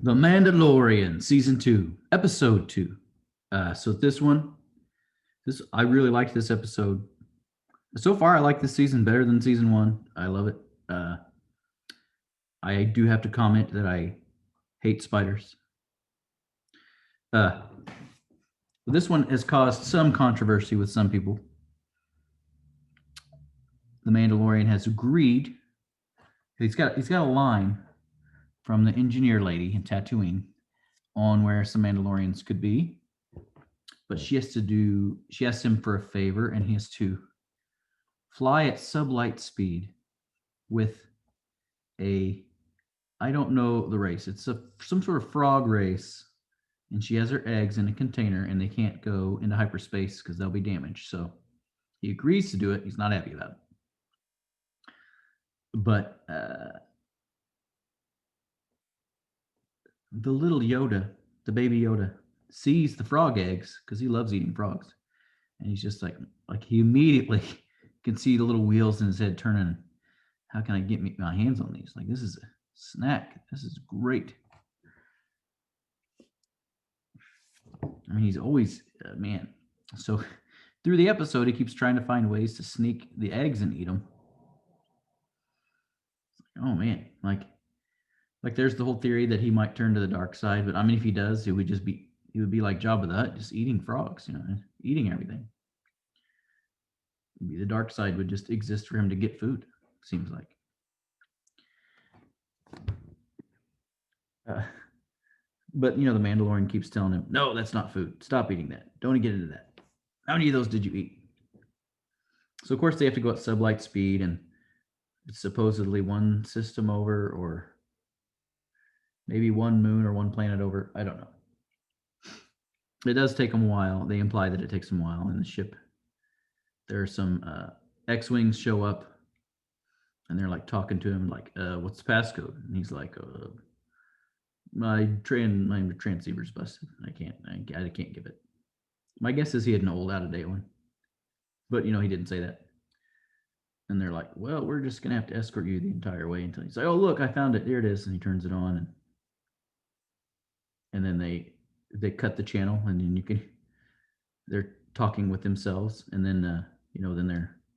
The Mandalorian, season 2, episode 2. So this one, this I really liked this episode. So far, I like this season better than season 1. I love it. Uh, I do have to comment that I hate spiders. Uh, this one has caused some controversy with some people. The Mandalorian has agreed. He's got a line from the engineer lady in Tatooine on where some Mandalorians could be, but she asks him for a favor, and he has to fly at sublight speed with a I don't know the race. It's some sort of frog race, and she has her eggs in a container, and they can't go into hyperspace because they'll be damaged. So he agrees to do it. He's not happy about it, but the little Yoda, the baby Yoda, sees the frog eggs because he loves eating frogs, and he's just like he immediately can see the little wheels in his head turning. How can I get my hands on these? Like, this is a snack. This is great. I mean, he's always man. So through the episode, he keeps trying to find ways to sneak the eggs and eat them. Oh man, like there's the whole theory that he might turn to the dark side, but I mean, if he does, he would be like Jabba the Hutt, just eating frogs, eating everything. The dark side would just exist for him to get food. Seems like. Uh, but the Mandalorian keeps telling him, "No, that's not food. Stop eating that. Don't get into that. How many of those did you eat?" So of course they have to go at sublight speed, and it's supposedly one system over, or maybe one moon or one planet over. I don't know. It does take them a while. They imply that it takes them a while in the ship. There are some X-wings show up, and they're like talking to him, like, "What's the passcode?" And he's like, my transceiver's busted. I can't give it." My guess is he had an old, out of date one, but he didn't say that. And they're like, "Well, we're just gonna have to escort you the entire way until." He's like, "Oh, look, I found it. Here it is." And he turns it on, and then they cut the channel, and then they're talking with themselves, and then then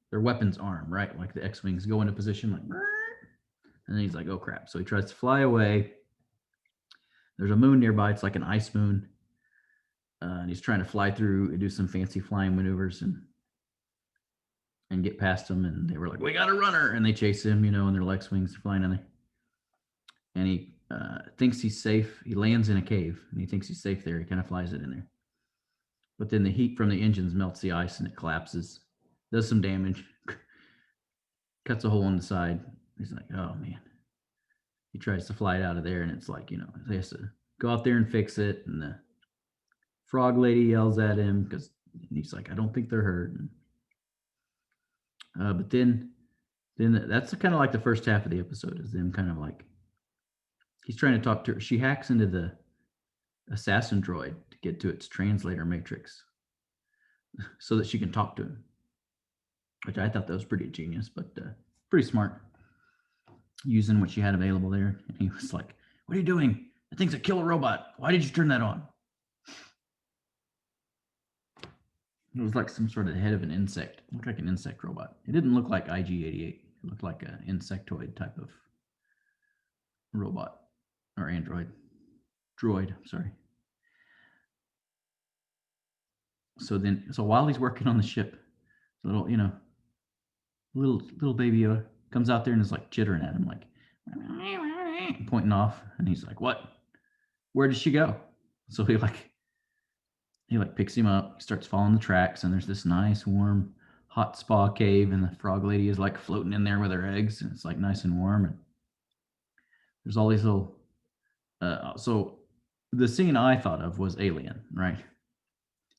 their weapons arm, right, like the X-wings go into position, like, and then he's like, "Oh crap!" So he tries to fly away. There's a moon nearby. It's like an ice moon, and he's trying to fly through and do some fancy flying maneuvers and get past them. And they were like, "We got a runner!" And they chase him, and their X-wings are flying on it. And he thinks he's safe. He lands in a cave, and he thinks he's safe there. He kind of flies it in there. But then the heat from the engines melts the ice, and it collapses, does some damage, cuts a hole in the side. He's like, "Oh man." He tries to fly it out of there, and it's like, he has to go out there and fix it. And the frog lady yells at him because he's like, "I don't think they're hurt." But then that's kind of like the first half of the episode, is them kind of like, he's trying to talk to her. She hacks into the assassin droid to get to its translator matrix so that she can talk to him, which I thought that was pretty genius, but pretty smart, using what she had available there. And he was like, "What are you doing? That thing's a killer robot. Why did you turn that on?" It was like some sort of head of an insect. It looked like an insect robot. It didn't look like IG-88. It looked like an insectoid type of robot, or android. Droid, sorry. So while he's working on the ship, little baby Yoda comes out there and is like chittering at him, like pointing off, and he's like, "What? Where did she go?" So he picks him up. He starts following the tracks, and there's this nice warm hot spa cave, and the frog lady is like floating in there with her eggs, and it's like nice and warm. And there's all these little so the scene I thought of was Alien, right?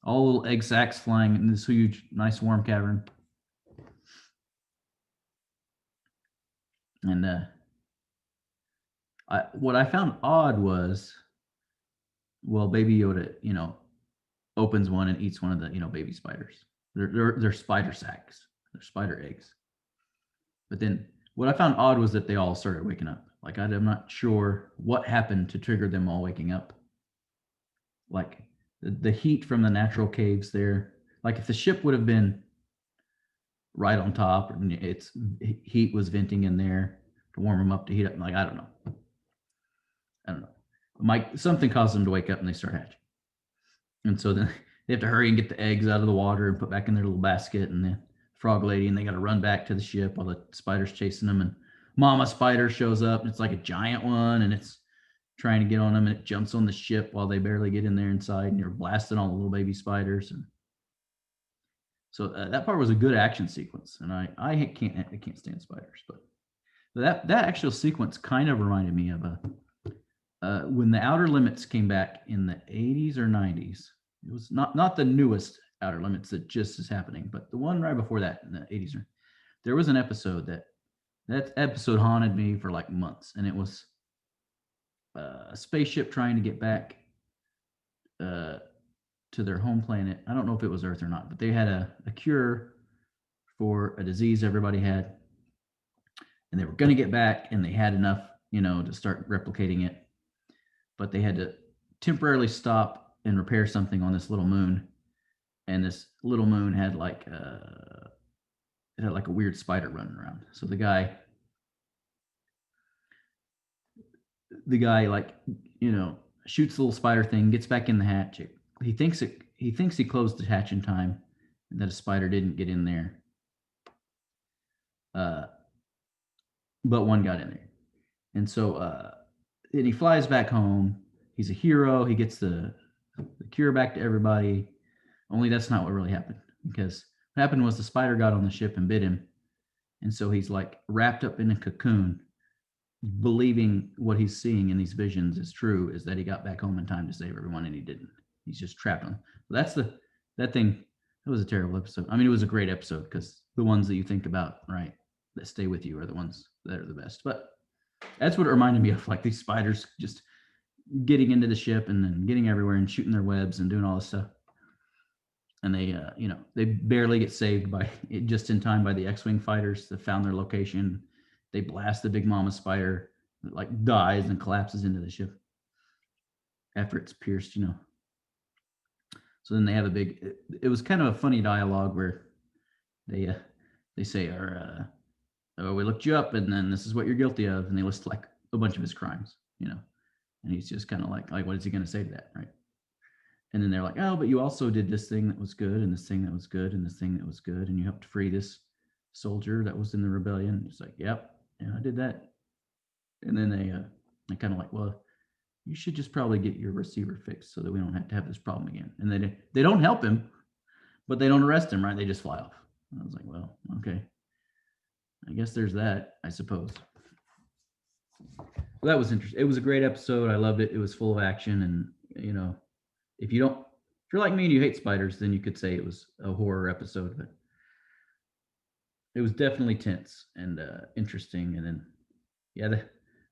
All little egg sacs flying in this huge, nice warm cavern. And what I found odd was, well, Baby Yoda, opens one and eats one of the, baby spiders. They're spider sacs. They're spider eggs. But then what I found odd was that they all started waking up. Like I'm not sure what happened to trigger them all waking up. Like the heat from the natural caves there. Like if the ship would have been right on top and its heat was venting in there to warm them up to heat up. Like I don't know. Something caused them to wake up and they start hatching. And so then they have to hurry and get the eggs out of the water and put back in their little basket. And then frog lady, and they got to run back to the ship while the spider's chasing them. And mama spider shows up, and it's like a giant one, and it's trying to get on them, and it jumps on the ship while they barely get in there inside, and you're blasting all the little baby spiders. And so that part was a good action sequence, and I can't stand spiders, but that actual sequence kind of reminded me of when the Outer Limits came back in the 80s or 90s. It was not the newest Outer Limits that just is happening, but the one right before that in the 80s. There was an episode that episode haunted me for like months, and it was a spaceship trying to get back to their home planet. I don't know if it was Earth or not, but they had a cure for a disease everybody had, and they were going to get back, and they had enough, to start replicating it, but they had to temporarily stop and repair something on this little moon, and this little moon had like a weird spider running around. So the guy like shoots the little spider thing, gets back in the hatch. He thinks he closed the hatch in time, and that a spider didn't get in there. But one got in there, and so then he flies back home. He's a hero. He gets the cure back to everybody. Only that's not what really happened, because what happened was the spider got on the ship and bit him, and so he's like wrapped up in a cocoon, believing what he's seeing in these visions is true, is that he got back home in time to save everyone, and he didn't. He's just trapped on. So that's that thing. That was a terrible episode. I mean, it was a great episode, because the ones that you think about, right, that stay with you are the ones that are the best. But that's what it reminded me of, like these spiders just getting into the ship and then getting everywhere and shooting their webs and doing all this stuff. And they, they barely get saved by just in time by the X-Wing fighters that found their location. They blast the big mama spider that like dies and collapses into the ship after it's pierced, So then they have it was kind of a funny dialogue where they say, oh, we looked you up, and then this is what you're guilty of. And they list like a bunch of his crimes, and he's just kind of like, what is he going to say to that? Right. And then they're like, oh, but you also did this thing that was good, and this thing that was good, and this thing that was good. And you helped free this soldier that was in the rebellion. It's like, yep, yeah, I did that. And then they kind of like, well, you should just probably get your receiver fixed so that we don't have to have this problem again. And they don't help him, but they don't arrest him, right? They just fly off. I was like, well, okay. I guess there's that, I suppose. Well, that was interesting. It was a great episode. I loved it. It was full of action. And, if you're like me and you hate spiders, then you could say it was a horror episode, but it was definitely tense and interesting. And then, yeah,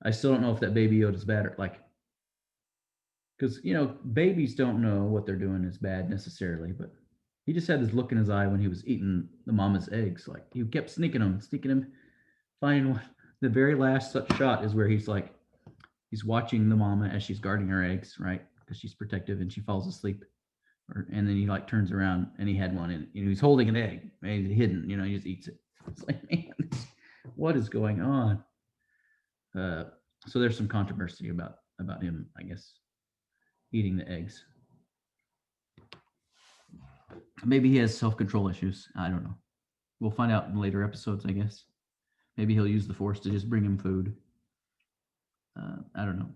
I still don't know if that Baby Yoda's bad or like, because, babies don't know what they're doing is bad necessarily, but he just had this look in his eye when he was eating the mama's eggs. Like he kept sneaking them, finding one. The very last shot is where he's watching the mama as she's guarding her eggs, right? Because she's protective and she falls asleep. And then he like turns around and he had one, and he's holding an egg, maybe hidden, he just eats it. It's like, man, what is going on? So there's some controversy about him, I guess, eating the eggs. Maybe he has self-control issues. I don't know. We'll find out in later episodes, I guess. Maybe he'll use the Force to just bring him food. I don't know.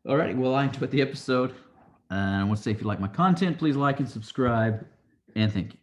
All right. Well, I enjoyed the episode. I want to say, if you like my content, please like and subscribe. And thank you.